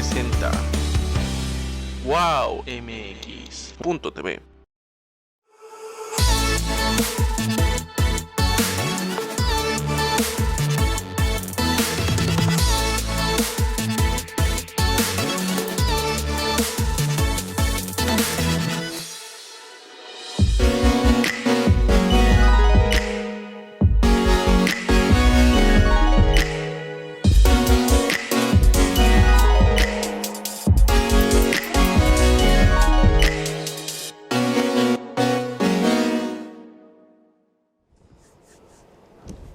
presenta wowmx.tv.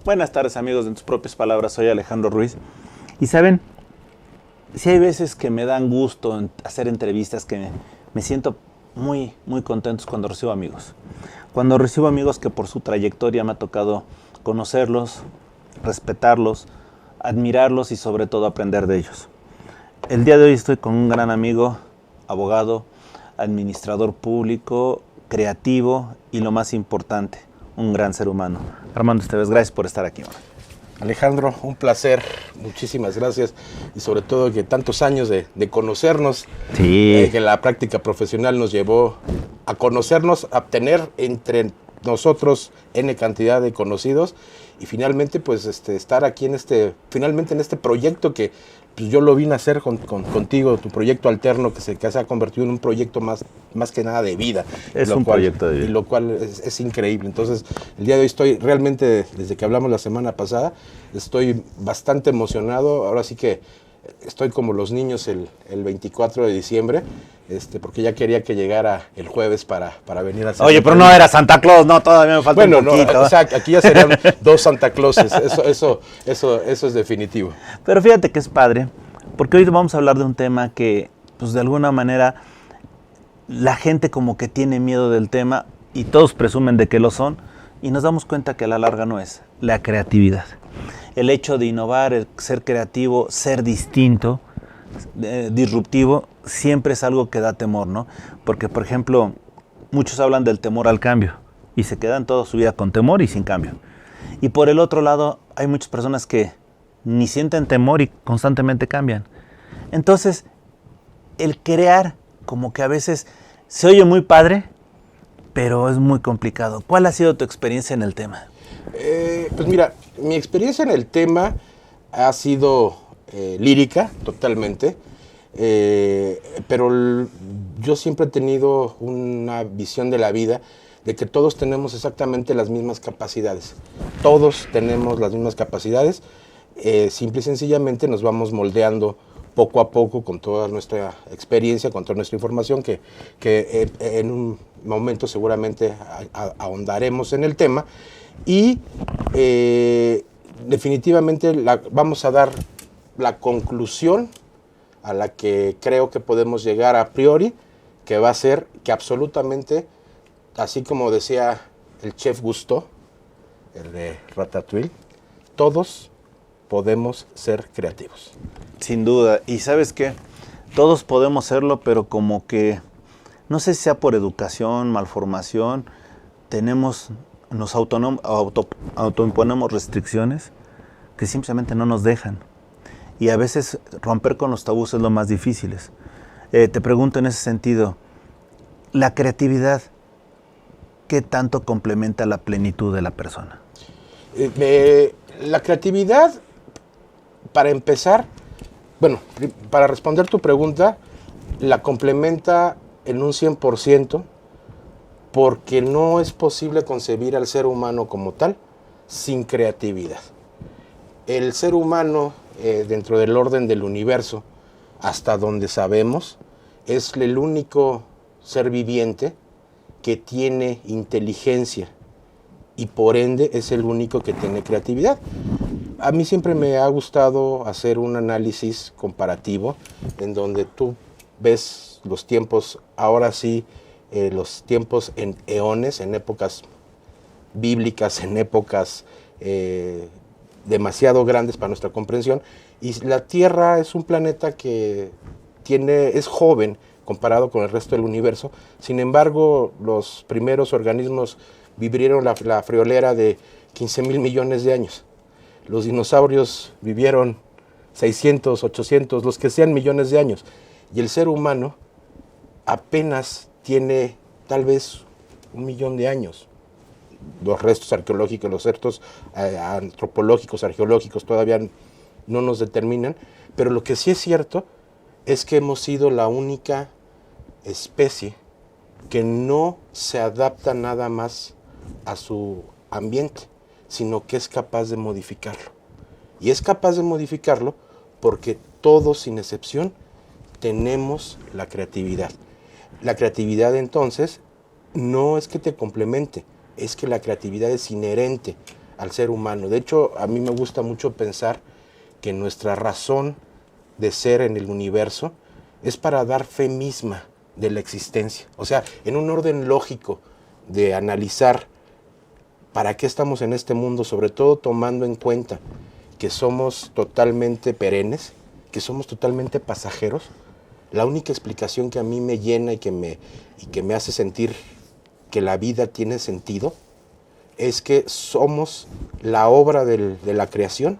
Buenas tardes, amigos de tus propias palabras, soy Alejandro Ruiz. Y saben, si hay veces que me dan gusto en hacer entrevistas, que me siento muy contentos cuando recibo amigos. Cuando recibo amigos que por su trayectoria me ha tocado conocerlos, respetarlos, admirarlos y sobre todo aprender de ellos. El día de hoy estoy con un gran amigo, abogado, administrador público, creativo y lo más importante, un gran ser humano. Armando Esteves, gracias por estar aquí. Alejandro, un placer, muchísimas gracias y sobre todo que tantos años de conocernos, sí. Que la práctica profesional nos llevó a conocernos, a tener entre nosotros N cantidad de conocidos y finalmente pues estar aquí finalmente en este proyecto que pues, yo lo vine a hacer contigo, tu proyecto alterno que se ha convertido en un proyecto más que nada de vida. Es un proyecto de vida. Y lo cual es increíble. Entonces, el día de hoy estoy realmente, desde que hablamos la semana pasada, estoy bastante emocionado. Ahora sí que estoy como los niños el 24 de diciembre, porque ya quería que llegara el jueves para venir a hacer. Oye, pero no era Santa Claus, no, todavía me falta un poquito. No, o sea, aquí ya serían dos Santa Clauses, eso es definitivo. Pero fíjate que es padre, porque hoy vamos a hablar de un tema que, pues de alguna manera, la gente como que tiene miedo del tema y todos presumen de que lo son y nos damos cuenta que a la larga no es la creatividad. El hecho de innovar, el ser creativo, ser distinto, disruptivo, siempre es algo que da temor, ¿no? Porque, por ejemplo, muchos hablan del temor al cambio y se quedan toda su vida con temor y sin cambio. Y por el otro lado, hay muchas personas que ni sienten temor y constantemente cambian. Entonces, el crear como que a veces se oye muy padre, pero es muy complicado. ¿Cuál ha sido tu experiencia en el tema? Pues mira, mi experiencia en el tema ha sido lírica, totalmente, pero yo siempre he tenido una visión de la vida de que todos tenemos exactamente las mismas capacidades. Todos tenemos las mismas capacidades, simple y sencillamente nos vamos moldeando poco a poco con toda nuestra experiencia, con toda nuestra información, que en un momento seguramente ahondaremos en el tema. Y definitivamente vamos a dar la conclusión a la que creo que podemos llegar a priori, que va a ser que absolutamente, así como decía el chef Gusteau, el de Ratatouille, todos podemos ser creativos. Sin duda. Y ¿sabes qué? Todos podemos serlo, pero como que, no sé si sea por educación, malformación, nos autoimponemos restricciones que simplemente no nos dejan. Y a veces romper con los tabús es lo más difícil. Te pregunto en ese sentido, la creatividad, ¿qué tanto complementa la plenitud de la persona? La creatividad, para empezar, bueno, para responder tu pregunta, la complementa en un 100%, porque no es posible concebir al ser humano como tal sin creatividad. El ser humano, dentro del orden del universo, hasta donde sabemos, es el único ser viviente que tiene inteligencia y por ende es el único que tiene creatividad. A mí siempre me ha gustado hacer un análisis comparativo en donde tú ves los tiempos, ahora sí, los tiempos en eones, en épocas bíblicas, en épocas demasiado grandes para nuestra comprensión, y la Tierra es un planeta que es joven comparado con el resto del universo. Sin embargo, los primeros organismos vivieron la friolera de 15,000 millones de años. Los dinosaurios vivieron 600, 800, los que sean millones de años. Y el ser humano apenas tiene tal vez 1.000.000 de años. Los restos arqueológicos, los restos antropológicos, arqueológicos todavía no nos determinan, pero lo que sí es cierto es que hemos sido la única especie que no se adapta nada más a su ambiente, sino que es capaz de modificarlo. Y es capaz de modificarlo porque todos, sin excepción, tenemos la creatividad. La creatividad, entonces, no es que te complemente, es que la creatividad es inherente al ser humano. De hecho, a mí me gusta mucho pensar que nuestra razón de ser en el universo es para dar fe misma de la existencia. O sea, en un orden lógico de analizar para qué estamos en este mundo, sobre todo tomando en cuenta que somos totalmente perennes, que somos totalmente pasajeros. La única explicación que a mí me llena y que me hace sentir que la vida tiene sentido es que somos la obra de la creación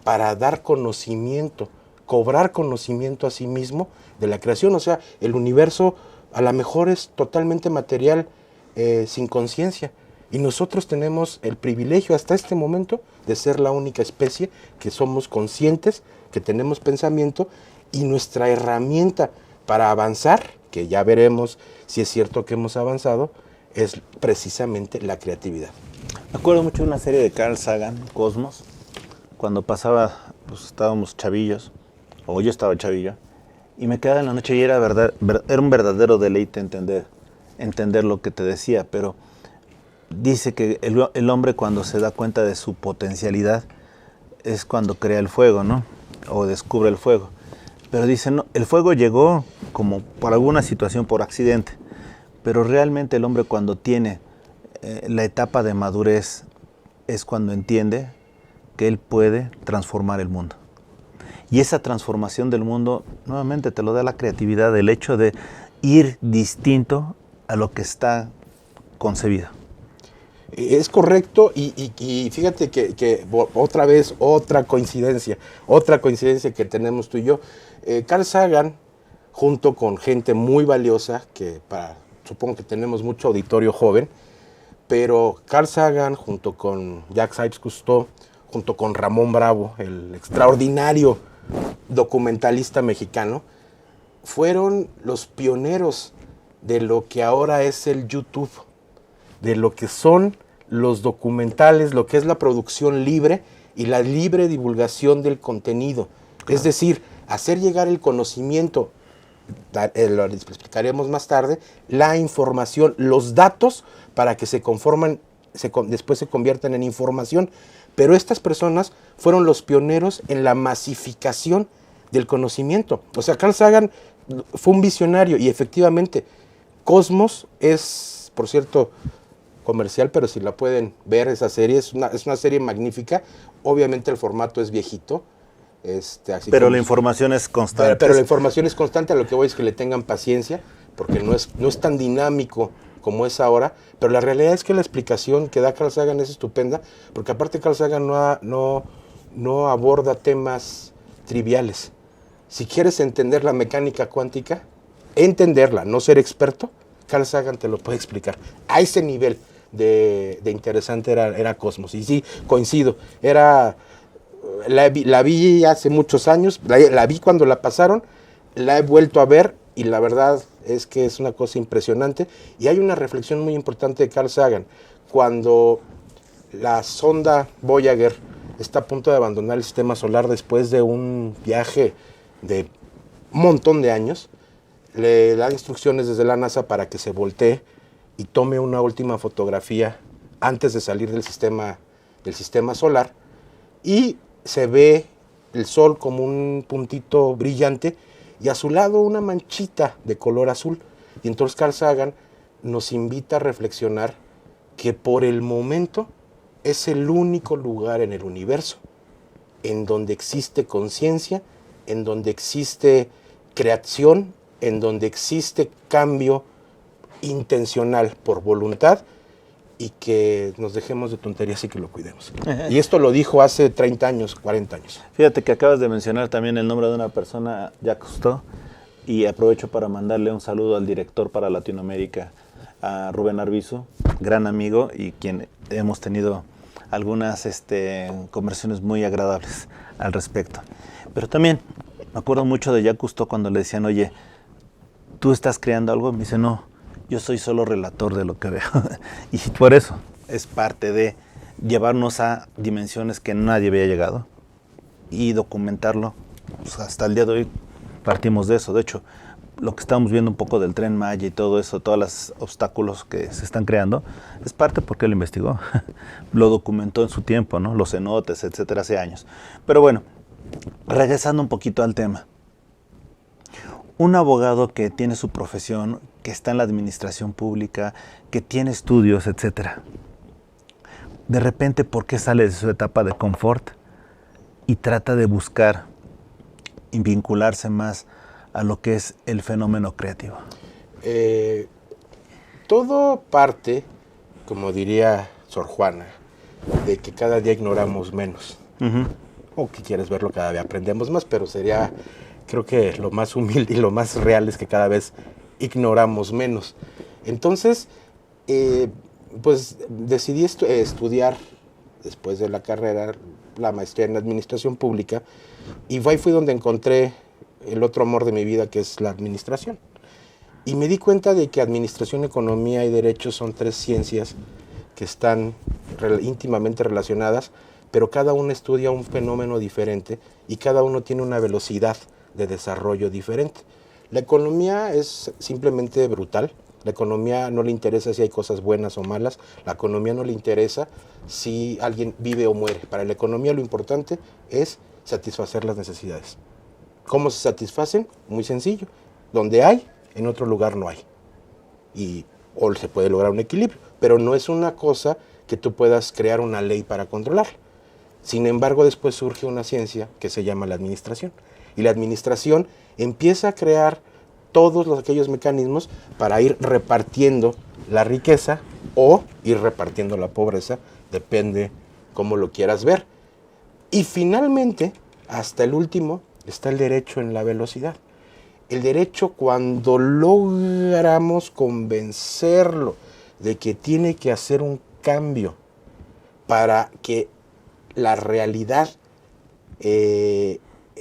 para dar conocimiento, cobrar conocimiento a sí mismo de la creación. O sea, el universo a lo mejor es totalmente material, sin conciencia. Y nosotros tenemos el privilegio hasta este momento de ser la única especie que somos conscientes, que tenemos pensamiento, y nuestra herramienta para avanzar, que ya veremos si es cierto que hemos avanzado, es precisamente la creatividad. Me acuerdo mucho de una serie de Carl Sagan, Cosmos, cuando pasaba, pues estábamos chavillos, o yo estaba chavillo, y me quedaba en la noche y era un verdadero deleite entender lo que te decía, pero dice que el hombre cuando se da cuenta de su potencialidad es cuando crea el fuego, ¿no? O descubre el fuego. Pero dice, no, el fuego llegó como por alguna situación, por accidente, pero realmente el hombre cuando tiene la etapa de madurez es cuando entiende que él puede transformar el mundo. Y esa transformación del mundo, nuevamente te lo da la creatividad, el hecho de ir distinto a lo que está concebido. Es correcto, y fíjate que otra vez, otra coincidencia que tenemos tú y yo. Carl Sagan, junto con gente muy valiosa, supongo que tenemos mucho auditorio joven, pero Carl Sagan, junto con Jacques Cousteau, junto con Ramón Bravo, el extraordinario documentalista mexicano, fueron los pioneros de lo que ahora es el YouTube, de lo que son los documentales, lo que es la producción libre y la libre divulgación del contenido. Claro. Es decir, hacer llegar el conocimiento, lo explicaremos más tarde, la información, los datos para que después se conviertan en información. Pero estas personas fueron los pioneros en la masificación del conocimiento. O sea, Carl Sagan fue un visionario y efectivamente Cosmos es, por cierto, comercial, pero si la pueden ver, esa serie es una serie magnífica. Obviamente el formato es viejito. Pero la información es constante. Pero la información es constante, a lo que voy es que le tengan paciencia, porque no es tan dinámico como es ahora, pero la realidad es que la explicación que da Carl Sagan es estupenda, porque aparte Carl Sagan no aborda temas triviales. Si quieres entender la mecánica cuántica, entenderla, no ser experto, Carl Sagan te lo puede explicar. A ese nivel de interesante era Cosmos. Y sí, coincido, la vi hace muchos años, la vi cuando la pasaron, la he vuelto a ver y la verdad es que es una cosa impresionante. Y hay una reflexión muy importante de Carl Sagan. Cuando la sonda Voyager está a punto de abandonar el sistema solar después de un viaje de un montón de años, le da instrucciones desde la NASA para que se voltee y tome una última fotografía antes de salir del sistema solar, y se ve el sol como un puntito brillante y a su lado una manchita de color azul. Y entonces Carl Sagan nos invita a reflexionar que por el momento es el único lugar en el universo en donde existe conciencia, en donde existe creación, en donde existe cambio intencional por voluntad, y que nos dejemos de tonterías y que lo cuidemos. Y esto lo dijo hace 30 años, 40 años. Fíjate que acabas de mencionar también el nombre de una persona, Jacques Cousteau, y aprovecho para mandarle un saludo al director para Latinoamérica, a Rubén Arbizu, gran amigo y quien hemos tenido algunas conversaciones muy agradables al respecto. Pero también me acuerdo mucho de Jacques Cousteau cuando le decían, oye, ¿tú estás creando algo? Me dice, no, yo soy solo relator de lo que veo. Y por eso es parte de llevarnos a dimensiones que nadie había llegado y documentarlo. Pues hasta el día de hoy partimos de eso. De hecho, lo que estamos viendo un poco del Tren Maya y todo eso, todos los obstáculos que se están creando, es parte porque él investigó. Lo documentó en su tiempo, ¿no? Los cenotes, etcétera, hace años. Pero bueno, regresando un poquito al tema. Un abogado que tiene su profesión, que está en la administración pública, que tiene estudios, etcétera. De repente, ¿por qué sale de su etapa de confort y trata de buscar y vincularse más a lo que es el fenómeno creativo? Todo parte, como diría Sor Juana, de que cada día ignoramos menos. O que quieres verlo, cada día aprendemos más, pero sería, creo que lo más humilde y lo más real es que cada vez ignoramos menos. Entonces, pues decidí estudiar, después de la carrera, la maestría en Administración Pública, y ahí fui donde encontré el otro amor de mi vida, que es la administración. Y me di cuenta de que Administración, Economía y Derecho son tres ciencias que están íntimamente relacionadas, pero cada uno estudia un fenómeno diferente y cada uno tiene una velocidad de desarrollo diferente. La economía es simplemente brutal. La economía no le interesa si hay cosas buenas o malas. La economía no le interesa si alguien vive o muere. Para la economía lo importante es satisfacer las necesidades. ¿Cómo se satisfacen? Muy sencillo. Donde hay, en otro lugar no hay. O se puede lograr un equilibrio, pero no es una cosa que tú puedas crear una ley para controlar. Sin embargo, después surge una ciencia que se llama la administración. Y la administración empieza a crear todos aquellos mecanismos para ir repartiendo la riqueza o ir repartiendo la pobreza, depende cómo lo quieras ver. Y finalmente, hasta el último, está el derecho en la velocidad. El derecho, cuando logramos convencerlo de que tiene que hacer un cambio para que la realidad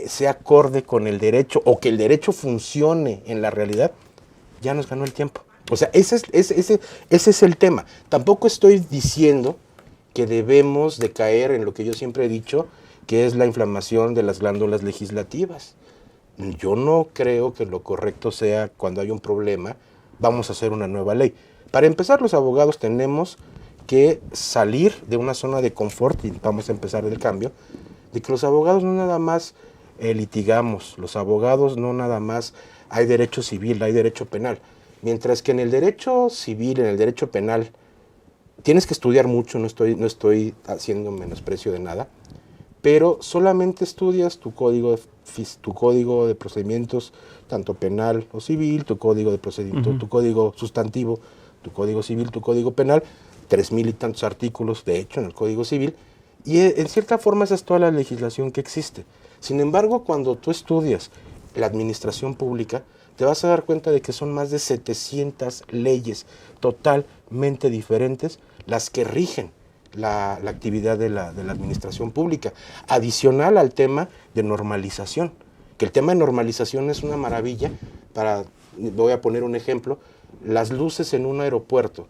sea acorde con el derecho o que el derecho funcione en la realidad, ya nos ganó el tiempo. O sea, ese es el tema. Tampoco estoy diciendo que debemos de caer en lo que yo siempre he dicho, que es la inflamación de las glándulas legislativas. Yo no creo que lo correcto sea, cuando hay un problema, vamos a hacer una nueva ley. Para empezar, los abogados tenemos que salir de una zona de confort, y vamos a empezar el cambio, de que los abogados no nada más litigamos, los abogados no nada más hay derecho civil, hay derecho penal. Mientras que en el derecho civil, en el derecho penal, tienes que estudiar mucho, no estoy haciendo menosprecio de nada, pero solamente estudias tu código de procedimientos, tanto penal o civil, tu código de procedimiento, tu código sustantivo, tu código civil, tu código penal, 3,000 y tantos artículos, de hecho, en el Código Civil, y en cierta forma esa es toda la legislación que existe. Sin embargo, cuando tú estudias la administración pública, te vas a dar cuenta de que son más de 700 leyes totalmente diferentes las que rigen la actividad de la administración pública, adicional al tema de normalización, que el tema de normalización es una maravilla. Voy a poner un ejemplo, las luces en un aeropuerto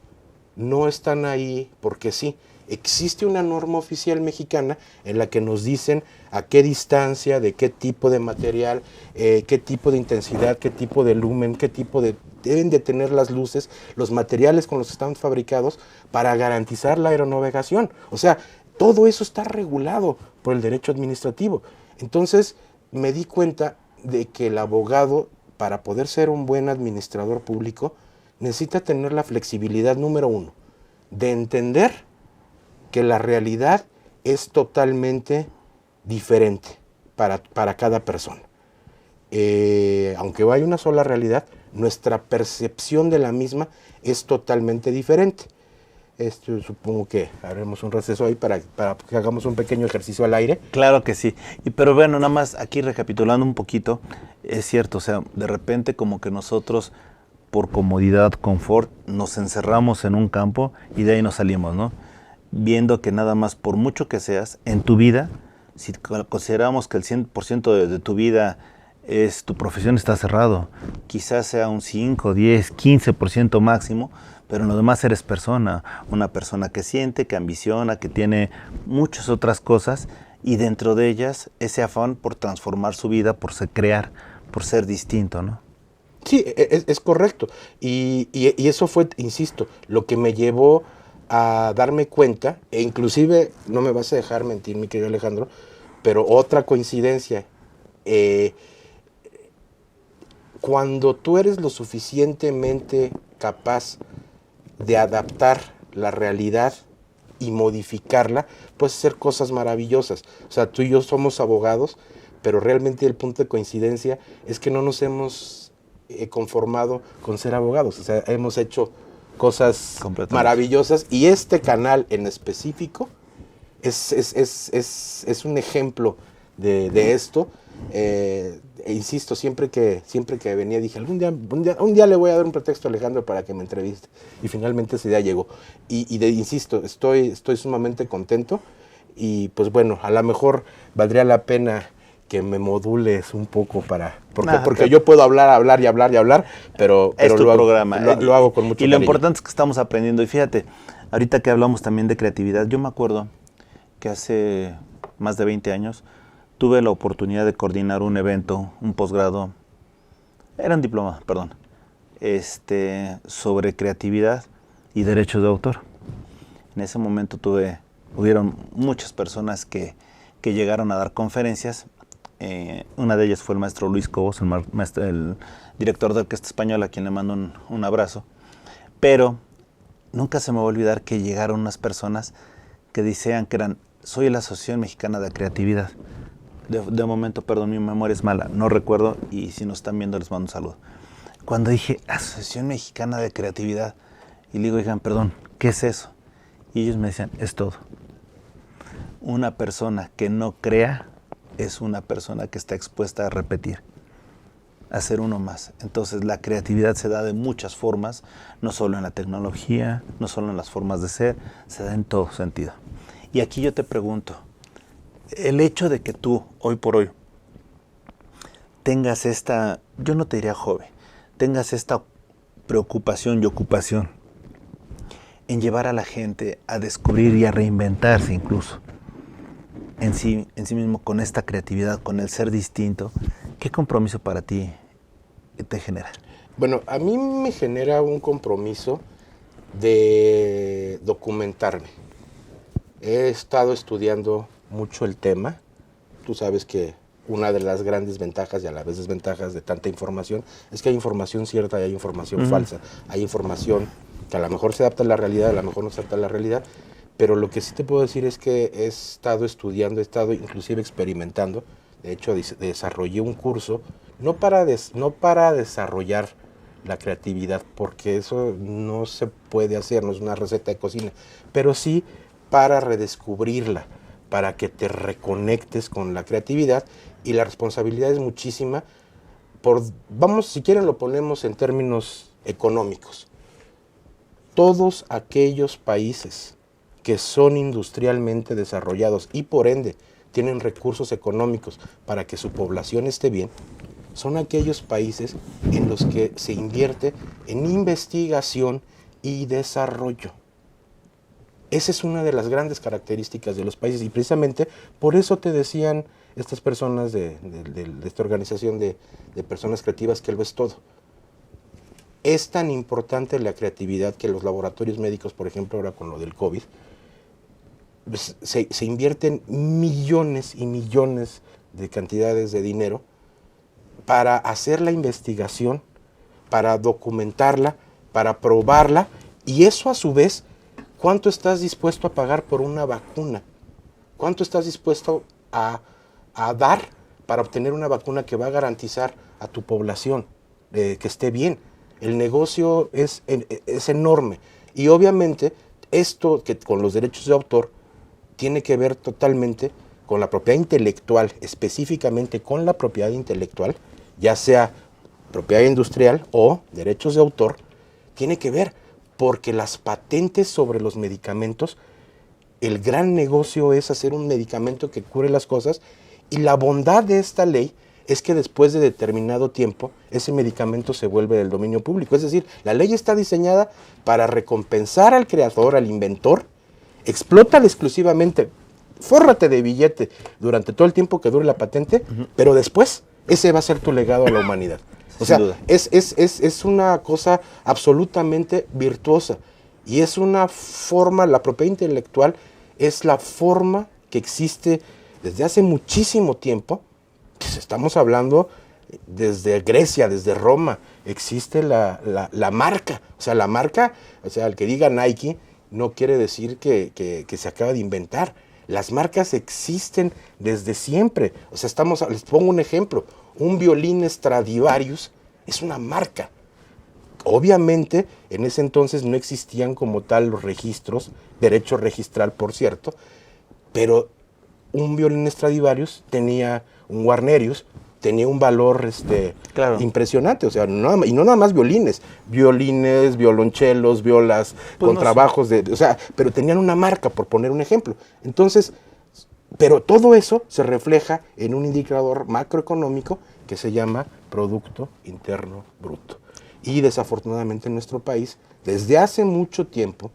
no están ahí porque sí. Existe una norma oficial mexicana en la que nos dicen a qué distancia, de qué tipo de material, qué tipo de intensidad, qué tipo de lumen, deben de tener las luces, los materiales con los que están fabricados para garantizar la aeronavegación. O sea, todo eso está regulado por el derecho administrativo. Entonces, me di cuenta de que el abogado, para poder ser un buen administrador público, necesita tener la flexibilidad, número uno, de entender que la realidad es totalmente diferente para cada persona. Aunque hay una sola realidad, nuestra percepción de la misma es totalmente diferente. Supongo que haremos un receso ahí para que hagamos un pequeño ejercicio al aire. Claro que sí. Pero bueno, nada más aquí recapitulando un poquito, es cierto, o sea, de repente como que nosotros por comodidad, confort, nos encerramos en un campo y de ahí nos salimos, ¿no? Viendo que nada más por mucho que seas en tu vida, si consideramos que el 100% de tu vida es tu profesión, está cerrado. Quizás sea un 5, 10, 15% máximo, pero en lo demás eres persona, una persona que siente, que ambiciona, que tiene muchas otras cosas y dentro de ellas ese afán por transformar su vida, por crear, por ser distinto, ¿no? Sí, es correcto. Y eso fue, insisto, lo que me llevó a darme cuenta, e inclusive, no me vas a dejar mentir, mi querido Alejandro, pero otra coincidencia, cuando tú eres lo suficientemente capaz de adaptar la realidad y modificarla, puedes hacer cosas maravillosas. O sea, tú y yo somos abogados, pero realmente el punto de coincidencia es que no nos hemos conformado con ser abogados. O sea, hemos hecho cosas maravillosas y este canal en específico es un ejemplo de esto. Insisto, siempre que venía dije, un día le voy a dar un pretexto a Alejandro para que me entreviste. Y finalmente ese día llegó. Insisto, estoy sumamente contento. Y pues bueno, a lo mejor valdría la pena que me modules un poco porque yo puedo hablar, pero es tu programa. Lo hago con mucho cariño. Y lo importante es que estamos aprendiendo. Y fíjate, ahorita que hablamos también de creatividad, yo me acuerdo que hace más de 20 años tuve la oportunidad de coordinar un evento, un posgrado, era un diploma, perdón, sobre creatividad y derechos de autor. En ese momento hubieron muchas personas que llegaron a dar conferencias. Una de ellas fue el maestro Luis Cobos, el director de Orquesta Española, a quien le mando un abrazo. Pero nunca se me va a olvidar que llegaron unas personas que decían que soy la Asociación Mexicana de Creatividad. De momento, perdón, mi memoria es mala, no recuerdo, y si nos están viendo les mando un saludo. Cuando dije Asociación Mexicana de Creatividad, y le digo, oigan, perdón, ¿qué es eso? Y ellos me decían, es todo. Una persona que no crea es una persona que está expuesta a repetir, a ser uno más. Entonces la creatividad se da de muchas formas, no solo en la tecnología, no solo en las formas de ser, se da en todo sentido. Y aquí yo te pregunto, el hecho de que tú, hoy por hoy, tengas yo no te diría joven, tengas esta preocupación y ocupación en llevar a la gente a descubrir y a reinventarse incluso en sí mismo con esta creatividad, con el ser distinto, ¿qué compromiso para ti te genera? Bueno, a mí me genera un compromiso de documentarme. He estado estudiando mucho el tema. Tú sabes que una de las grandes ventajas y a la vez desventajas de tanta información es que hay información cierta y hay información falsa. Hay información que a lo mejor se adapta a la realidad, a lo mejor no se adapta a la realidad, pero lo que sí te puedo decir es que he estado estudiando, he estado inclusive experimentando. De hecho, desarrollé un curso, no para desarrollar la creatividad, porque eso no se puede hacer, no es una receta de cocina, pero sí para redescubrirla, para que te reconectes con la creatividad, y la responsabilidad es muchísima. Vamos, si quieren lo ponemos en términos económicos. Todos aquellos países que son industrialmente desarrollados y por ende tienen recursos económicos para que su población esté bien, son aquellos países en los que se invierte en investigación y desarrollo. Esa es una de las grandes características de los países y precisamente por eso te decían estas personas de esta organización de personas creativas que lo es todo. Es tan importante la creatividad que los laboratorios médicos, por ejemplo, ahora con lo del COVID, se invierten millones y millones de cantidades de dinero para hacer la investigación, para documentarla, para probarla, y eso a su vez, ¿cuánto estás dispuesto a pagar por una vacuna? ¿Cuánto estás dispuesto a dar para obtener una vacuna que va a garantizar a tu población que esté bien? El negocio es enorme y obviamente esto que con los derechos de autor tiene que ver totalmente con la propiedad intelectual, específicamente con la propiedad intelectual, ya sea propiedad industrial o derechos de autor, tiene que ver porque las patentes sobre los medicamentos, el gran negocio es hacer un medicamento que cure las cosas, y la bondad de esta ley es que después de determinado tiempo ese medicamento se vuelve del dominio público. Es decir, la ley está diseñada para recompensar al creador, al inventor, explótala exclusivamente, fórrate de billete durante todo el tiempo que dure la patente, pero después ese va a ser tu legado a la humanidad. O sea, es una cosa absolutamente virtuosa y es una forma, la propiedad intelectual es la forma que existe desde hace muchísimo tiempo. Pues estamos hablando desde Grecia, desde Roma, existe la marca. O sea, la marca, o sea, el que diga Nike no quiere decir que se acaba de inventar. Las marcas existen desde siempre. O sea, les pongo un ejemplo. Un violín Stradivarius es una marca. Obviamente, en ese entonces no existían como tal los registros, derecho registral, por cierto, pero un violín Stradivarius tenía un Guarnerius, tenía un valor impresionante, o sea, y no nada más violines, violonchelos, violas, pues contrabajos, pero tenían una marca, por poner un ejemplo. Entonces, pero todo eso se refleja en un indicador macroeconómico que se llama Producto Interno Bruto. Y desafortunadamente en nuestro país, desde hace mucho tiempo,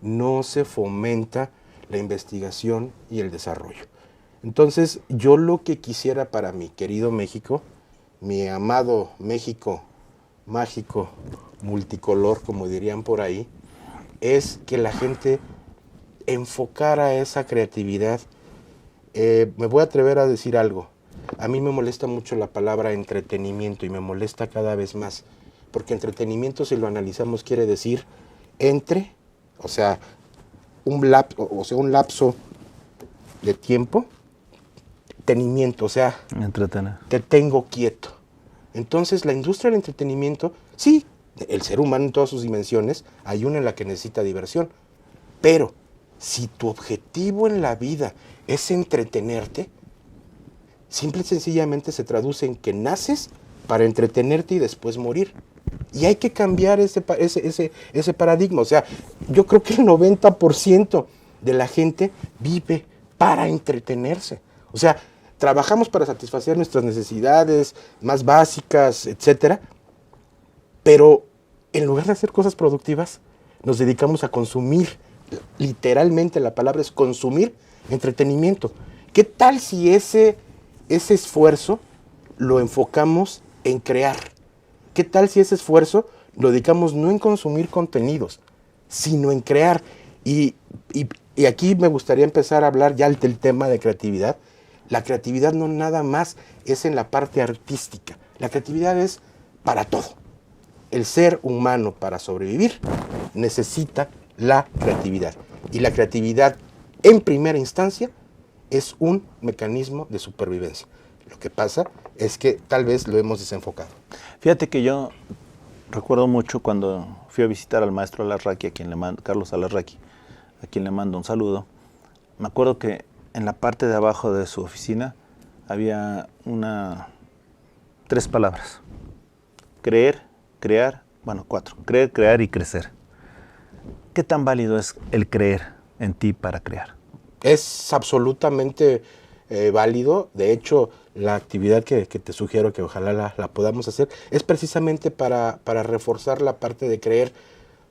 no se fomenta la investigación y el desarrollo. Entonces, yo lo que quisiera para mi querido México, mi amado México mágico, multicolor, como dirían por ahí, es que la gente enfocara esa creatividad. Me voy a atrever a decir algo. A mí me molesta mucho la palabra entretenimiento y me molesta cada vez más, porque entretenimiento, si lo analizamos, quiere decir o sea, un lapso de tiempo, entretenimiento, o sea, entretener. Te tengo quieto. Entonces, la industria del entretenimiento, sí, el ser humano en todas sus dimensiones, hay una en la que necesita diversión, pero si tu objetivo en la vida es entretenerte, simple y sencillamente se traduce en que naces para entretenerte y después morir. Y hay que cambiar ese paradigma. O sea, yo creo que el 90% de la gente vive para entretenerse. O sea, trabajamos para satisfacer nuestras necesidades más básicas, etcétera, pero en lugar de hacer cosas productivas, nos dedicamos a consumir. Literalmente la palabra es consumir entretenimiento. ¿Qué tal si ese esfuerzo lo enfocamos en crear? ¿Qué tal si ese esfuerzo lo dedicamos no en consumir contenidos, sino en crear? Y aquí me gustaría empezar a hablar ya del tema de creatividad. La creatividad no nada más es en la parte artística. La creatividad es para todo. El ser humano, para sobrevivir, necesita la creatividad. Y la creatividad, en primera instancia, es un mecanismo de supervivencia. Lo que pasa es que tal vez lo hemos desenfocado. Fíjate que yo recuerdo mucho cuando fui a visitar al maestro Alarraqui, Carlos Alarraqui, a quien le mando un saludo. Me acuerdo que en la parte de abajo de su oficina había 3 palabras. Creer, crear, 4. Creer, crear y crecer. ¿Qué tan válido es el creer en ti para crear? Es absolutamente válido. De hecho, la actividad que te sugiero que ojalá la podamos hacer es precisamente para reforzar la parte de creer,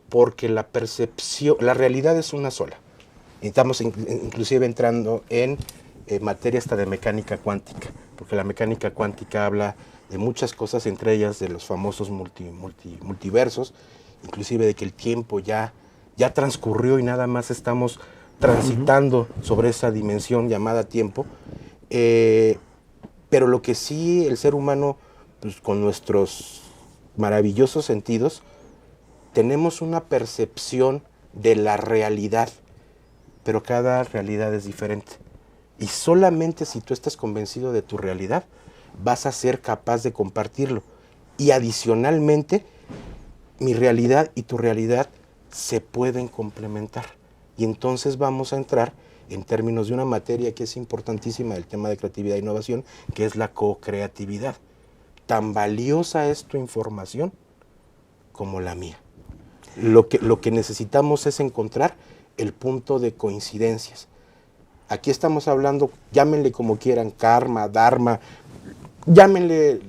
porque la percepción, la realidad es una sola. Estamos inclusive entrando en materia hasta de mecánica cuántica, porque la mecánica cuántica habla de muchas cosas, entre ellas de los famosos multiversos, inclusive de que el tiempo ya transcurrió y nada más estamos transitando sobre esa dimensión llamada tiempo. Pero lo que sí el ser humano, pues, con nuestros maravillosos sentidos, tenemos una percepción de la realidad, pero cada realidad es diferente. Y solamente si tú estás convencido de tu realidad, vas a ser capaz de compartirlo. Y adicionalmente, mi realidad y tu realidad se pueden complementar. Y entonces vamos a entrar en términos de una materia que es importantísima del tema de creatividad e innovación, que es la co-creatividad. Tan valiosa es tu información como la mía. Lo que necesitamos es encontrar el punto de coincidencias. Aquí estamos hablando, llámenle como quieran, karma, dharma, llámenle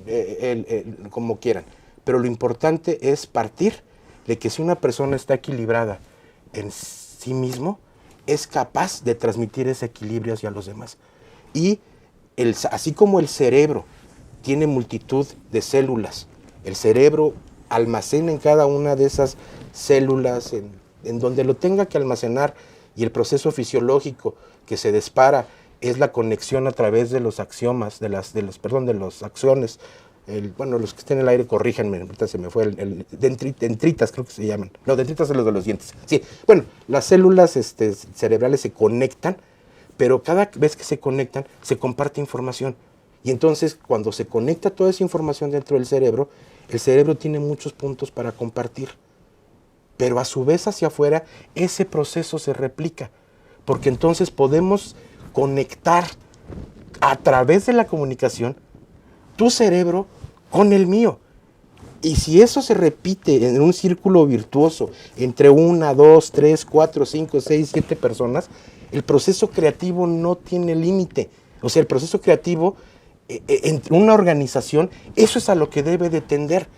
como quieran. Pero lo importante es partir de que si una persona está equilibrada en sí mismo, es capaz de transmitir ese equilibrio hacia los demás. Y así como el cerebro tiene multitud de células, el cerebro almacena en cada una de esas células, en donde lo tenga que almacenar, y el proceso fisiológico que se dispara es la conexión a través de los axiomas, de las axones. Bueno, los que estén en el aire, corríjanme, ahorita se me fue dendritas, creo que se llaman. No, dendritas son los de los dientes. Sí, bueno, las células cerebrales se conectan, pero cada vez que se conectan, se comparte información. Y entonces, cuando se conecta toda esa información dentro del cerebro, el cerebro tiene muchos puntos para compartir. Pero a su vez, hacia afuera, ese proceso se replica. Porque entonces podemos conectar a través de la comunicación tu cerebro con el mío. Y si eso se repite en un círculo virtuoso entre 1, 2, 3, 4, 5, 6, 7 personas, el proceso creativo no tiene límite. O sea, el proceso creativo entre una organización, eso es a lo que debe de tender.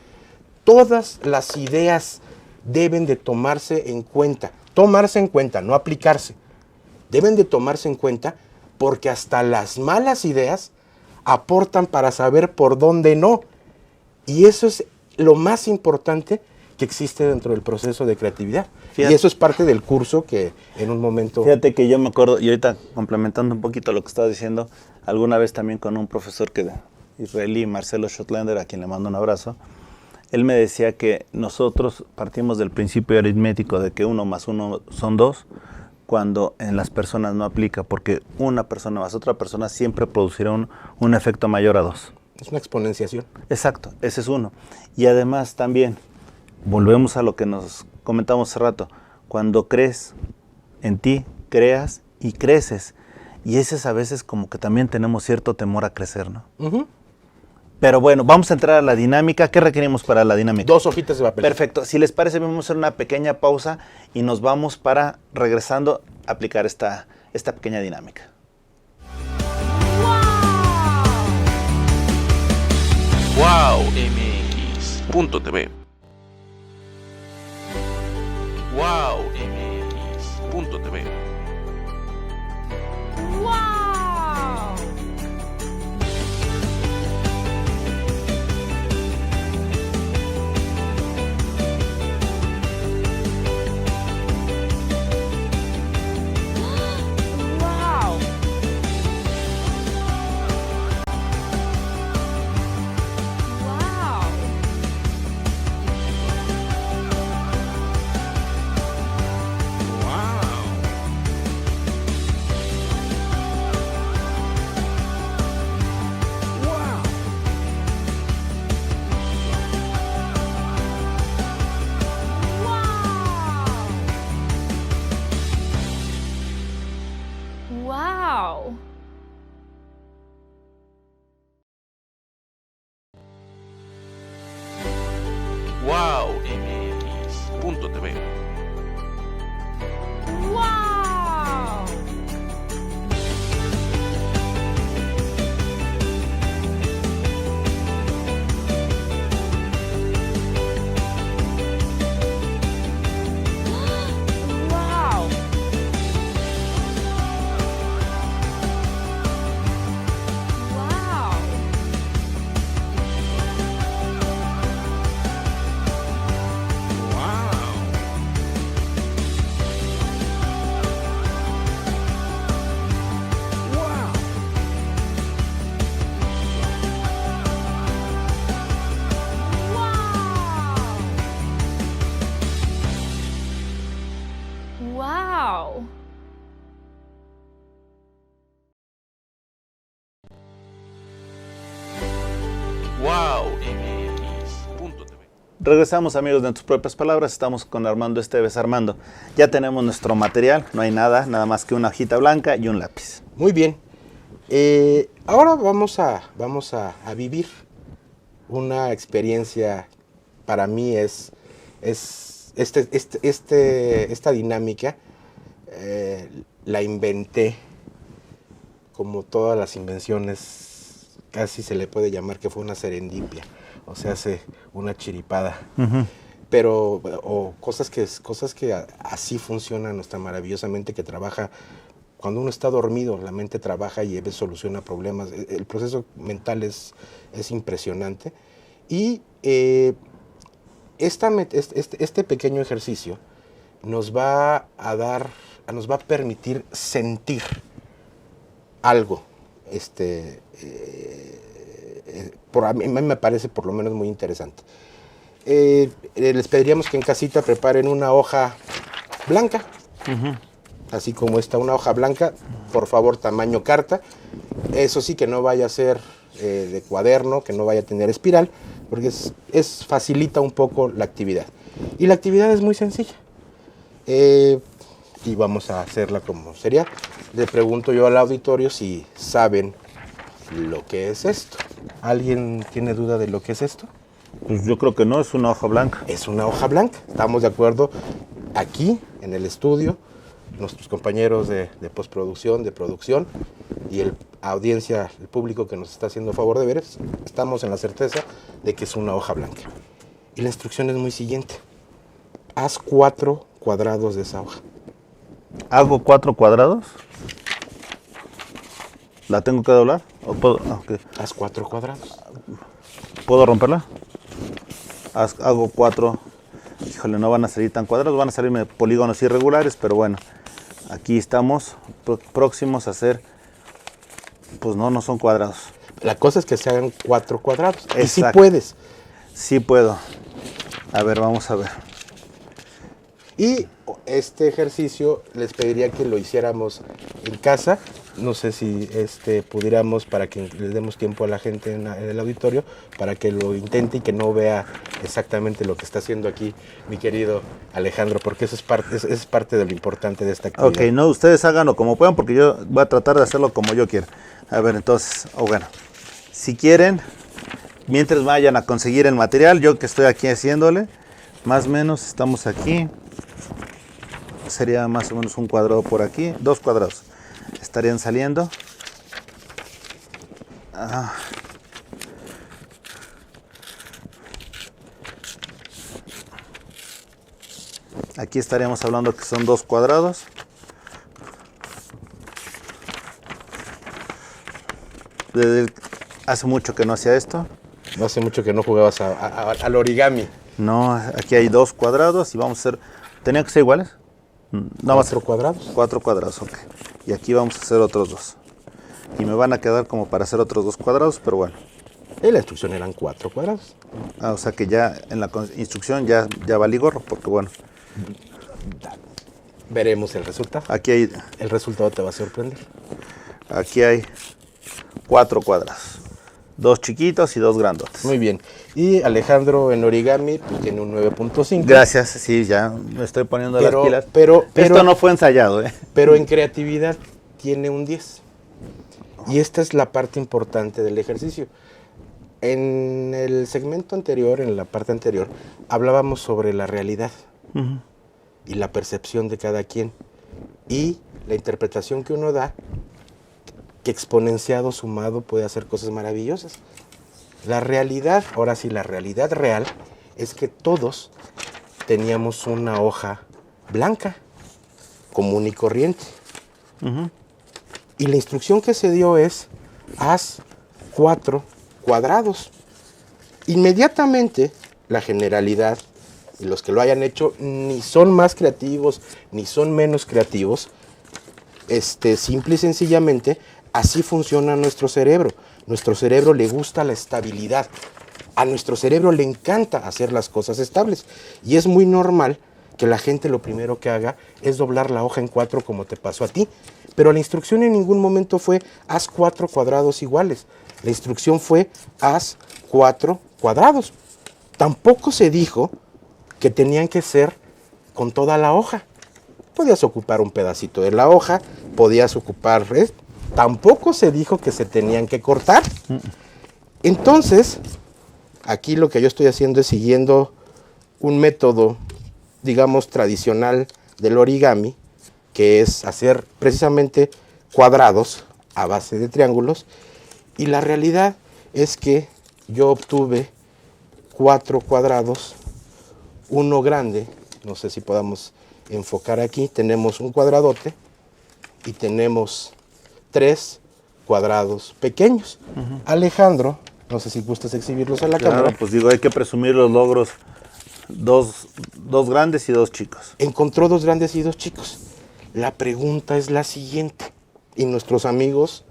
Todas las ideas deben de tomarse en cuenta, no aplicarse. Deben de tomarse en cuenta porque hasta las malas ideas aportan para saber por dónde no. Y eso es lo más importante que existe dentro del proceso de creatividad. Fíjate. Y eso es parte del curso que en un momento... Fíjate que yo me acuerdo, y ahorita complementando un poquito lo que estaba diciendo, alguna vez también con un profesor israelí, Marcelo Schottlaender, a quien le mando un abrazo, él me decía que nosotros partimos del principio aritmético de que 1 más 1 son 2, cuando en las personas no aplica, porque una persona más otra persona siempre producirá un efecto mayor a 2. Es una exponenciación. Exacto, ese es uno. Y además también, volvemos a lo que nos comentamos hace rato, cuando crees en ti, creas y creces. Y ese es a veces como que también tenemos cierto temor a crecer, ¿no? Uh-huh. Pero bueno, vamos a entrar a la dinámica. ¿Qué requerimos para la dinámica? 2 hojitas de papel. Perfecto. Si les parece, vamos a hacer una pequeña pausa y nos vamos para, regresando, aplicar esta pequeña dinámica. Wow MX.tv. Wow MX.tv. Regresamos, amigos, de tus propias palabras. Estamos con Armando Esteves. Armando, ya tenemos nuestro material, no hay nada más que una hojita blanca y un lápiz. Muy bien. Ahora vamos a vivir una experiencia. Para mí es esta dinámica. La inventé, como todas las invenciones, casi se le puede llamar que fue una serendipia, o sea, hace una chiripada. Pero, o cosas que así funcionan tan maravillosamente, que trabaja. Cuando uno está dormido, la mente trabaja y soluciona problemas. El proceso mental es impresionante. Y este pequeño ejercicio nos va a permitir sentir algo. A mí me parece por lo menos muy interesante. Les pediríamos que en casita preparen una hoja blanca. Así como esta, una hoja blanca, por favor, tamaño carta. Eso sí, que no vaya a ser de cuaderno, que no vaya a tener espiral, porque facilita un poco la actividad. Y la actividad es muy sencilla. Y vamos a hacerla como sería. Le pregunto yo al auditorio si saben lo que es esto. ¿Alguien tiene duda de lo que es esto? Pues yo creo que no, es una hoja blanca. Es una hoja blanca. Estamos de acuerdo aquí, en el estudio. Nuestros compañeros de postproducción, de producción y el audiencia, el público que nos está haciendo favor de ver, estamos en la certeza de que es una hoja blanca. Y la instrucción es muy siguiente. Haz 4 cuadrados de esa hoja. ¿Hago 4 cuadrados? ¿La tengo que doblar? ¿O puedo? Okay. Haz 4 cuadrados. ¿Puedo romperla? Hago 4. Híjole, no van a salir tan cuadrados, van a salirme polígonos irregulares, pero bueno. Aquí estamos próximos a hacer, pues no son cuadrados. La cosa es que se hagan 4 cuadrados. Exacto. Y sí puedes. Sí puedo. A ver, vamos a ver. Y este ejercicio les pediría que lo hiciéramos en casa. No sé si pudiéramos, para que les demos tiempo a la gente en el auditorio, para que lo intente y que no vea exactamente lo que está haciendo aquí mi querido Alejandro, porque eso es parte de lo importante de esta actividad. Ok, no, ustedes háganlo como puedan, porque yo voy a tratar de hacerlo como yo quiera. A ver, entonces, bueno, si quieren, mientras vayan a conseguir el material, yo que estoy aquí haciéndole, más o menos estamos aquí, sería más o menos un cuadrado por aquí, 2 cuadrados estarían saliendo. Aquí estaríamos hablando que son 2 cuadrados. Hace mucho que no hacía esto. No hace mucho que no jugabas al origami. No, aquí hay 2 cuadrados y vamos a hacer... ¿Tenían que ser iguales? No, 4 cuadrados. 4 cuadrados, ok. Y aquí vamos a hacer otros 2. Y me van a quedar como para hacer otros 2 cuadrados, pero bueno. En la instrucción eran 4 cuadrados. O sea que ya en la instrucción ya valí gorro, porque bueno. Veremos el resultado. Aquí hay... El resultado te va a sorprender. Aquí hay 4 cuadrados. 2 chiquitos y 2 grandotes. Muy bien. Y Alejandro en origami pues, tiene un 9.5. Gracias, sí, ya me estoy poniendo las pilas. Pero esto no fue ensayado, ¿eh? Pero en creatividad tiene un 10. Y esta es la parte importante del ejercicio. En el segmento anterior, en la parte anterior, hablábamos sobre la realidad y la percepción de cada quien y la interpretación que uno da, que exponenciado, sumado, puede hacer cosas maravillosas. La realidad, ahora sí, la realidad real es que todos teníamos una hoja blanca, común y corriente. Y la instrucción que se dio es, haz 4 cuadrados. Inmediatamente, la generalidad, y los que lo hayan hecho, ni son más creativos, ni son menos creativos, simple y sencillamente, así funciona nuestro cerebro. Nuestro cerebro le gusta la estabilidad. A nuestro cerebro le encanta hacer las cosas estables. Y es muy normal que la gente lo primero que haga es doblar la hoja en 4 como te pasó a ti. Pero la instrucción en ningún momento fue, haz 4 cuadrados iguales. La instrucción fue, haz 4 cuadrados. Tampoco se dijo que tenían que ser con toda la hoja. Podías ocupar un pedacito de la hoja, podías ocupar... Tampoco se dijo que se tenían que cortar. Entonces, aquí lo que yo estoy haciendo es siguiendo un método, digamos, tradicional del origami, que es hacer precisamente cuadrados a base de triángulos. Y la realidad es que yo obtuve 4 cuadrados, uno grande, no sé si podamos enfocar aquí, tenemos un cuadradote y tenemos 3 cuadrados pequeños. Alejandro, no sé si gustas exhibirlos a la Claro, cámara. pues digo, hay que presumir los logros. Dos grandes y 2 chicos. Encontró 2 grandes y 2 chicos. La pregunta es la siguiente, y nuestros amigos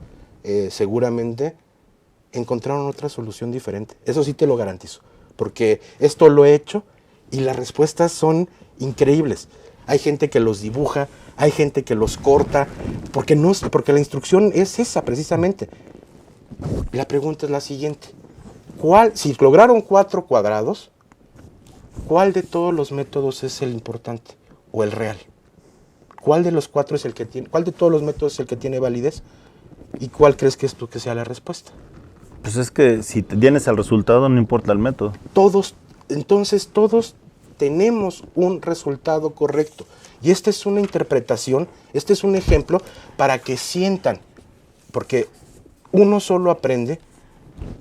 seguramente encontraron otra solución diferente. Eso sí te lo garantizo, porque esto lo he hecho y las respuestas son increíbles. Hay gente que los dibuja, hay gente que los corta, porque la instrucción es esa precisamente. La pregunta es la siguiente. Si lograron 4 cuadrados, ¿cuál de todos los métodos es el importante o el real? ¿Cuál de los 4 es el que tiene? ¿Cuál de todos los métodos es el que tiene validez? ¿Y cuál crees que es tú que sea la respuesta? Pues es que si tienes el resultado, no importa el método. Entonces todos tenemos un resultado correcto. Y esta es una interpretación, este es un ejemplo para que sientan, porque uno solo aprende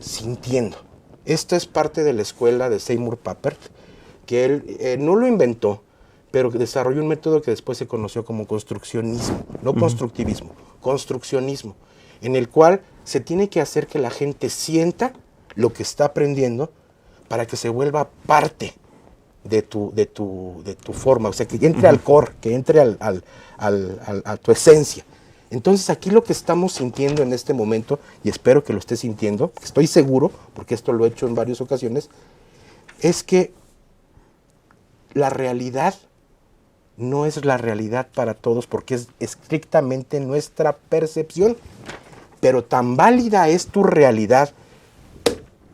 sintiendo. Esta es parte de la escuela de Seymour Papert, que él no lo inventó, pero que desarrolló un método que después se conoció como construccionismo, no constructivismo, construccionismo, en el cual se tiene que hacer que la gente sienta lo que está aprendiendo para que se vuelva parte de tu forma, o sea, que entre al core, que entre a tu esencia. Entonces aquí lo que estamos sintiendo en este momento, y espero que lo estés sintiendo, estoy seguro, porque esto lo he hecho en varias ocasiones, es que la realidad no es la realidad para todos, porque es estrictamente nuestra percepción, pero tan válida es tu realidad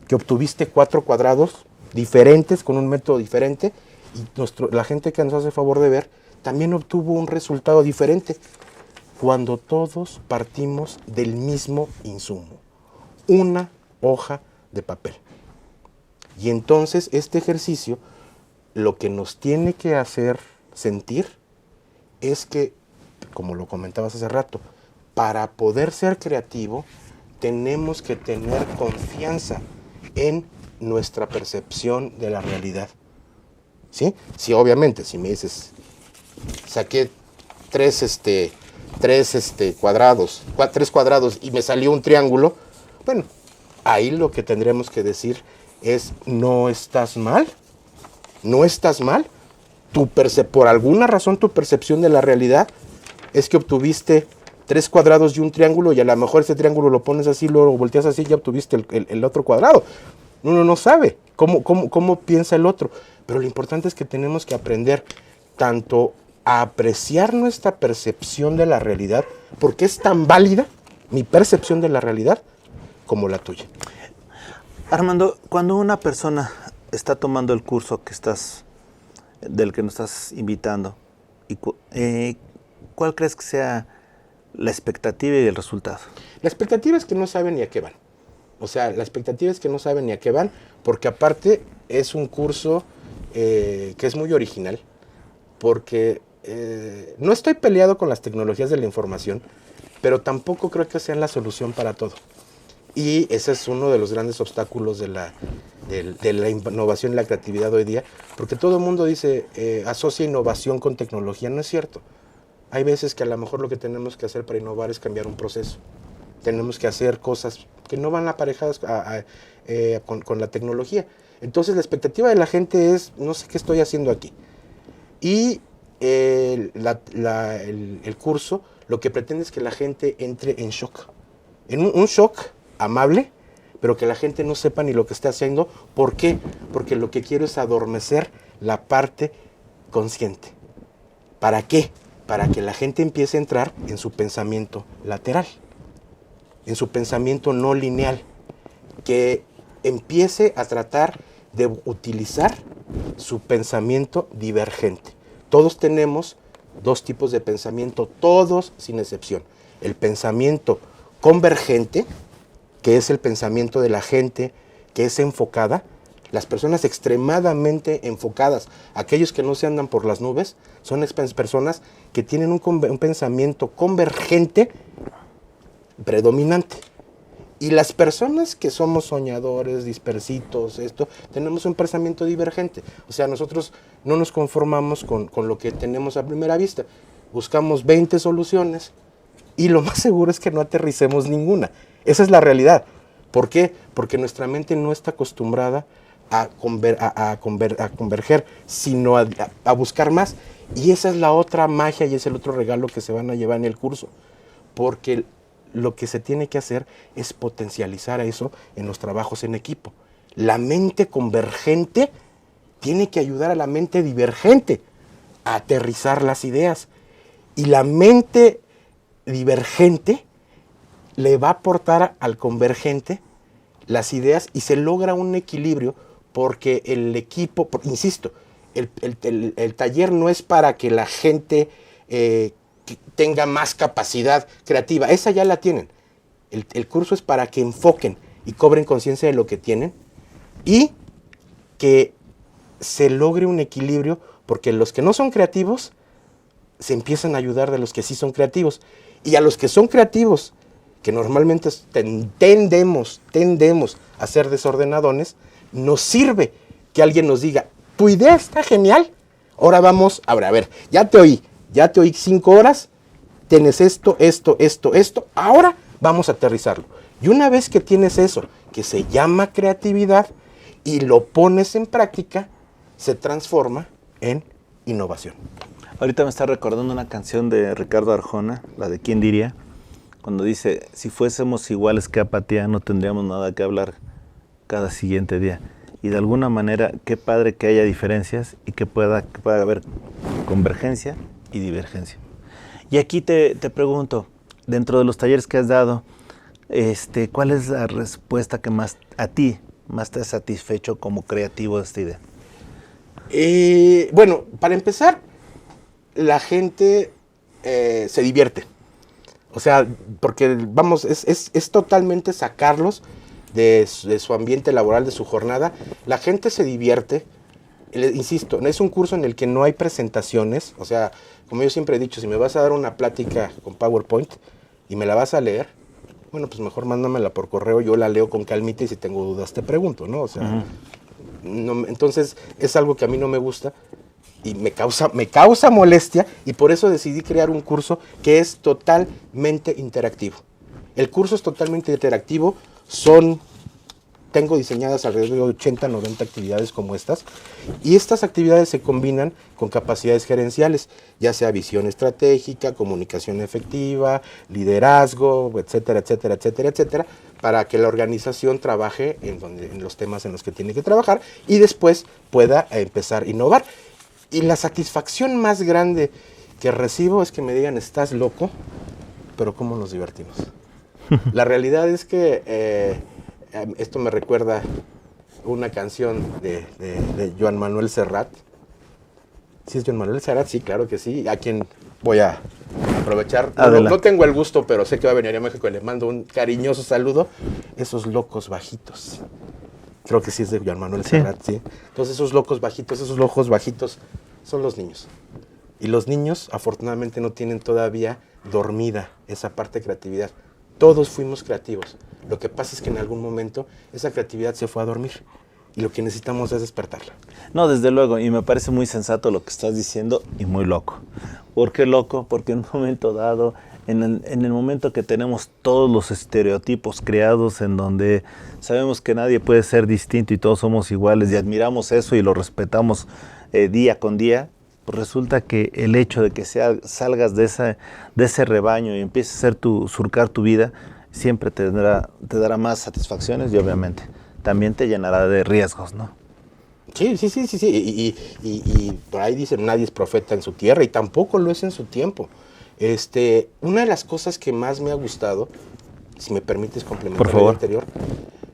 que obtuviste 4 cuadrados diferentes, con un método diferente, y la gente que nos hace favor de ver, también obtuvo un resultado diferente, cuando todos partimos del mismo insumo, una hoja de papel. Y entonces este ejercicio lo que nos tiene que hacer sentir es que, como lo comentabas hace rato, para poder ser creativo tenemos que tener confianza en nuestra percepción de la realidad. ¿Sí? Sí, obviamente, si me dices, saqué 3 cuadrados y me salió un triángulo, bueno, ahí lo que tendremos que decir es, no estás mal, no estás mal. Por alguna razón tu percepción de la realidad es que obtuviste 3 cuadrados y un triángulo, y a lo mejor ese triángulo lo pones así, luego volteas así y ya obtuviste el otro cuadrado. Uno no sabe cómo piensa el otro, pero lo importante es que tenemos que aprender tanto a apreciar nuestra percepción de la realidad, porque es tan válida mi percepción de la realidad como la tuya. Armando, cuando una persona está tomando el curso del que nos estás invitando, ¿cuál crees que sea la expectativa y el resultado? La expectativa es que no saben ni a qué van. O sea, la expectativa es que no saben ni a qué van, porque aparte es un curso que es muy original, porque no estoy peleado con las tecnologías de la información, pero tampoco creo que sean la solución para todo. Y ese es uno de los grandes obstáculos de la innovación y la creatividad hoy día, porque todo el mundo dice, asocia innovación con tecnología. No es cierto. Hay veces que a lo mejor lo que tenemos que hacer para innovar es cambiar un proceso. Tenemos que hacer cosas que no van aparejadas con la tecnología. Entonces la expectativa de la gente es, no sé qué estoy haciendo aquí. Y el curso lo que pretende es que la gente entre en shock. En un shock amable, pero que la gente no sepa ni lo que está haciendo. ¿Por qué? Porque lo que quiero es adormecer la parte consciente. ¿Para qué? Para que la gente empiece a entrar en su pensamiento lateral, en su pensamiento no lineal, que empiece a tratar de utilizar su pensamiento divergente. Todos tenemos dos tipos de pensamiento, todos sin excepción. El pensamiento convergente, que es el pensamiento de la gente que es enfocada. Las personas extremadamente enfocadas, aquellos que no se andan por las nubes, son personas que tienen un pensamiento convergente predominante. Y las personas que somos soñadores, dispersitos, tenemos un pensamiento divergente. O sea, nosotros no nos conformamos con lo que tenemos a primera vista. Buscamos 20 soluciones y lo más seguro es que no aterricemos ninguna. Esa es la realidad. ¿Por qué? Porque nuestra mente no está acostumbrada a converger, sino a buscar más. Y esa es la otra magia y es el otro regalo que se van a llevar en el curso. Porque lo que se tiene que hacer es potencializar eso en los trabajos en equipo. La mente convergente tiene que ayudar a la mente divergente a aterrizar las ideas. Y la mente divergente le va a aportar al convergente las ideas y se logra un equilibrio porque el equipo, insisto, el taller no es para que la gente que tenga más capacidad creativa, esa ya la tienen. El curso es para que enfoquen y cobren conciencia de lo que tienen y que se logre un equilibrio porque los que no son creativos se empiezan a ayudar de los que sí son creativos y a los que son creativos que normalmente tendemos a ser desordenadones, nos sirve que alguien nos diga, tu idea está genial, ahora vamos, a ver, ya te oí 5 horas, tienes esto, ahora vamos a aterrizarlo. Y una vez que tienes eso, que se llama creatividad, y lo pones en práctica, se transforma en innovación. Ahorita me está recordando una canción de Ricardo Arjona, la de ¿Quién diría? Cuando dice, si fuésemos iguales que Apatía, no tendríamos nada que hablar cada siguiente día. Y de alguna manera, qué padre que haya diferencias y que pueda haber convergencia y divergencia. Y aquí te pregunto, dentro de los talleres que has dado, ¿cuál es la respuesta que más te ha satisfecho como creativo de esta idea? Bueno, para empezar, la gente se divierte. O sea, porque vamos, es totalmente sacarlos de su ambiente laboral, de su jornada. La gente se divierte. Insisto, es un curso en el que no hay presentaciones. O sea, como yo siempre he dicho, si me vas a dar una plática con PowerPoint y me la vas a leer, bueno, pues mejor mándamela por correo, yo la leo con calmita y si tengo dudas te pregunto, ¿no? O sea, no, entonces es algo que a mí no me gusta y me causa molestia y por eso decidí crear un curso que es totalmente interactivo. El curso es totalmente interactivo, tengo diseñadas alrededor de 80, 90 actividades como estas y estas actividades se combinan con capacidades gerenciales, ya sea visión estratégica, comunicación efectiva, liderazgo, etcétera, etcétera, etcétera, etcétera, para que la organización trabaje en los temas en los que tiene que trabajar y después pueda empezar a innovar. Y la satisfacción más grande que recibo es que me digan, estás loco, pero ¿cómo nos divertimos? La realidad es que esto me recuerda una canción de Joan Manuel Serrat. ¿Sí es Joan Manuel Serrat? Sí, claro que sí. A quien voy a aprovechar. No tengo el gusto, pero sé que va a venir a México y le mando un cariñoso saludo. Esos locos bajitos. Creo que sí es de Joan Manuel Serrat, sí. Entonces esos locos bajitos, esos ojos bajitos son los niños. Y los niños afortunadamente no tienen todavía dormida esa parte de creatividad. Todos fuimos creativos. Lo que pasa es que en algún momento esa creatividad se fue a dormir. Y lo que necesitamos es despertarla. No, desde luego. Y me parece muy sensato lo que estás diciendo y muy loco. ¿Por qué loco? Porque en un momento dado, en el momento que tenemos todos los estereotipos creados en donde sabemos que nadie puede ser distinto y todos somos iguales y admiramos eso y lo respetamos día con día, pues resulta que el hecho de que salgas de ese rebaño y empieces a surcar tu vida, siempre te dará más satisfacciones y obviamente también te llenará de riesgos, ¿no? Sí. Y por ahí dicen, nadie es profeta en su tierra y tampoco lo es en su tiempo. Una de las cosas que más me ha gustado, si me permites complementar el anterior,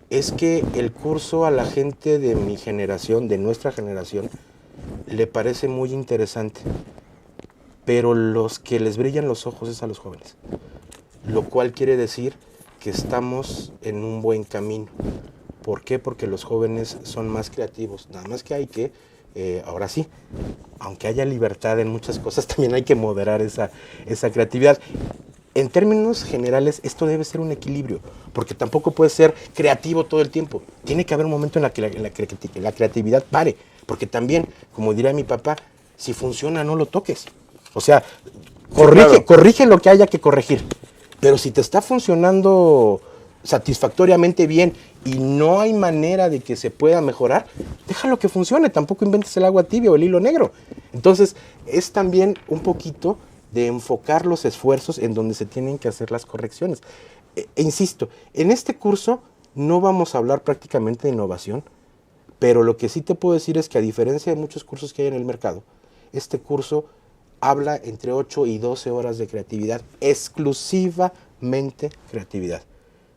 es que el curso a la gente de mi generación, de nuestra generación, le parece muy interesante, pero los que les brillan los ojos es a los jóvenes, lo cual quiere decir que estamos en un buen camino. ¿Por qué? Porque los jóvenes son más creativos, nada más que hay que, ahora sí, aunque haya libertad en muchas cosas, también hay que moderar esa creatividad. En términos generales, esto debe ser un equilibrio, porque tampoco puede ser creativo todo el tiempo. Tiene que haber un momento en la que la creatividad pare, porque también, como diría mi papá, si funciona no lo toques. O sea, corrige lo que haya que corregir, pero si te está funcionando satisfactoriamente bien y no hay manera de que se pueda mejorar, déjalo que funcione, tampoco inventes el agua tibia o el hilo negro. Entonces, es también un poquito de enfocar los esfuerzos en donde se tienen que hacer las correcciones. Insisto, en este curso no vamos a hablar prácticamente de innovación, pero lo que sí te puedo decir es que a diferencia de muchos cursos que hay en el mercado, este curso habla entre 8 y 12 horas de creatividad, exclusivamente creatividad.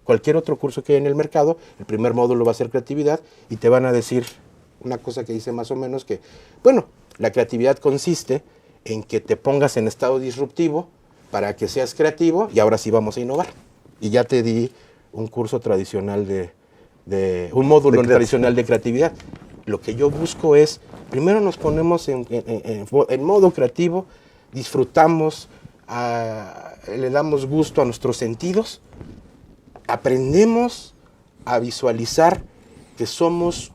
Cualquier otro curso que hay en el mercado, el primer módulo va a ser creatividad y te van a decir una cosa que dice más o menos que, bueno, la creatividad consiste en que te pongas en estado disruptivo para que seas creativo y ahora sí vamos a innovar. Y ya te di un curso tradicional un módulo tradicional de creatividad. Lo que yo busco es, primero nos ponemos en modo creativo, disfrutamos, le damos gusto a nuestros sentidos, aprendemos a visualizar que somos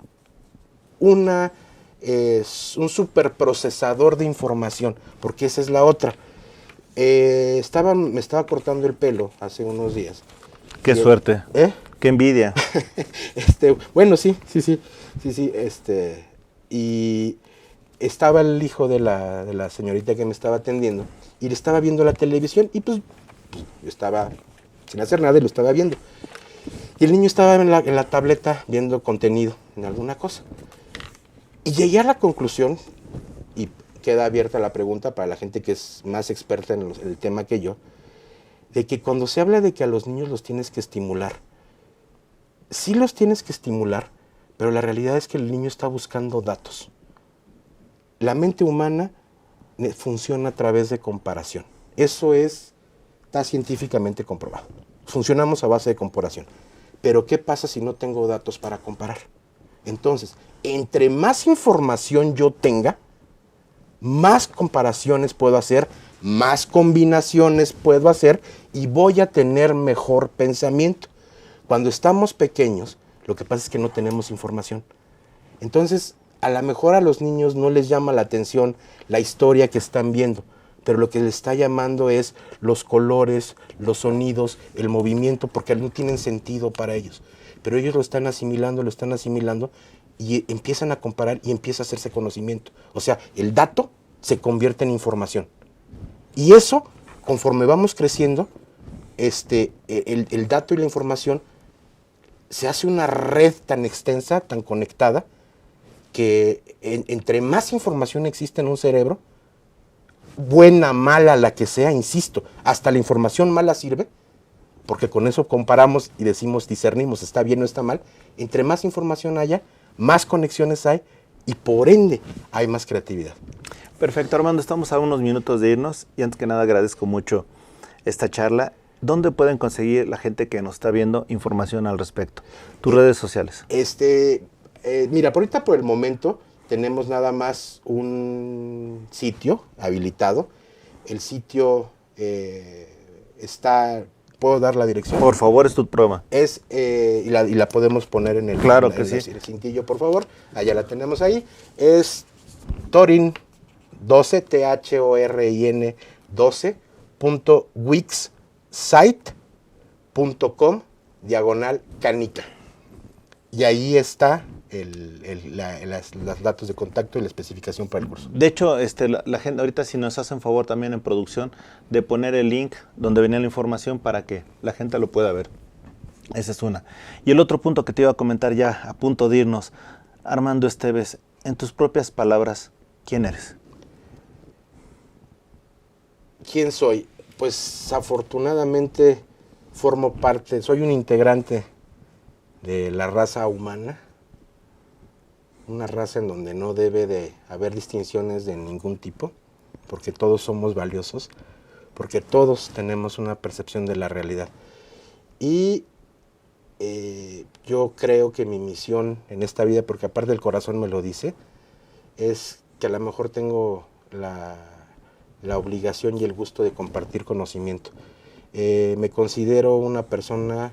un superprocesador de información, porque esa es la otra. Me estaba cortando el pelo hace unos días. Qué suerte. Qué envidia. Bueno, sí. Y estaba el hijo de la señorita que me estaba atendiendo y le estaba viendo la televisión y pues yo estaba sin hacer nada y lo estaba viendo. Y el niño estaba en la tableta viendo contenido en alguna cosa. Y llegué a la conclusión, y queda abierta la pregunta para la gente que es más experta en el tema que yo, de que cuando se habla de que a los niños los tienes que estimular, sí los tienes que estimular, pero la realidad es que el niño está buscando datos. La mente humana funciona a través de comparación. Eso está científicamente comprobado. Funcionamos a base de comparación. Pero ¿qué pasa si no tengo datos para comparar? Entonces, entre más información yo tenga, más comparaciones puedo hacer, más combinaciones puedo hacer y voy a tener mejor pensamiento. Cuando estamos pequeños, lo que pasa es que no tenemos información. Entonces, a lo mejor a los niños no les llama la atención la historia que están viendo, pero lo que les está llamando es los colores, los sonidos, el movimiento, porque no tienen sentido para ellos. Pero ellos lo están asimilando y empiezan a comparar y empieza a hacerse conocimiento. O sea, el dato se convierte en información. Y eso, conforme vamos creciendo, el dato y la información se hace una red tan extensa, tan conectada, que entre más información existe en un cerebro, buena, mala, la que sea, insisto, hasta la información mala sirve, porque con eso comparamos y discernimos, está bien o está mal. Entre más información haya, más conexiones hay y por ende hay más creatividad. Perfecto, Armando, estamos a unos minutos de irnos y antes que nada agradezco mucho esta charla. ¿Dónde pueden conseguir la gente que nos está viendo información al respecto? Tus redes sociales. Mira, ahorita por el momento tenemos nada más un sitio habilitado. El sitio ¿puedo dar la dirección? Por favor, es tu programa. Y la podemos poner en el, claro que sí. El cintillo, por favor. Allá la tenemos ahí. Es Thorin 12, THORIN 12.wixsite.com/canica. Y ahí está los datos de contacto y la especificación para el curso. De hecho, la gente ahorita si nos hacen favor también en producción de poner el link donde venía la información para que la gente lo pueda ver. Esa es una. Y el otro punto que te iba a comentar ya a punto de irnos, Armando Esteves, en tus propias palabras, ¿quién eres? ¿Quién soy? Pues afortunadamente soy un integrante de la raza humana, una raza en donde no debe de haber distinciones de ningún tipo, porque todos somos valiosos, porque todos tenemos una percepción de la realidad. Y yo creo que mi misión en esta vida, porque aparte el corazón me lo dice, es que a lo mejor tengo la obligación y el gusto de compartir conocimiento. Me considero una persona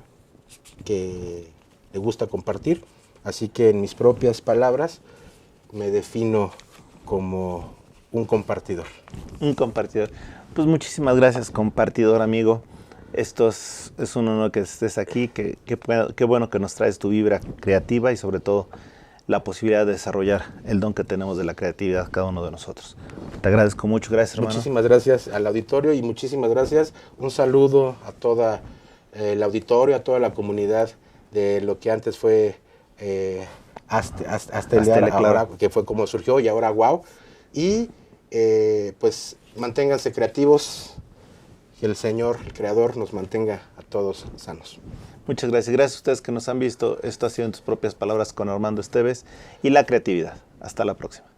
que le gusta compartir, así que en mis propias palabras me defino como un compartidor. Un compartidor. Pues muchísimas gracias, compartidor amigo. Esto es un honor que estés aquí, qué bueno que nos traes tu vibra creativa y sobre todo la posibilidad de desarrollar el don que tenemos de la creatividad cada uno de nosotros. Te agradezco mucho, gracias hermano. Muchísimas gracias al auditorio y muchísimas gracias. Un saludo a toda el auditorio, a toda la comunidad de lo que antes fue Astelear, ahora, que fue como surgió y ahora Wow. Y pues manténganse creativos y el Señor, el Creador, nos mantenga a todos sanos. Muchas gracias. Gracias a ustedes que nos han visto. Esto ha sido en tus propias palabras con Armando Esteves y la creatividad. Hasta la próxima.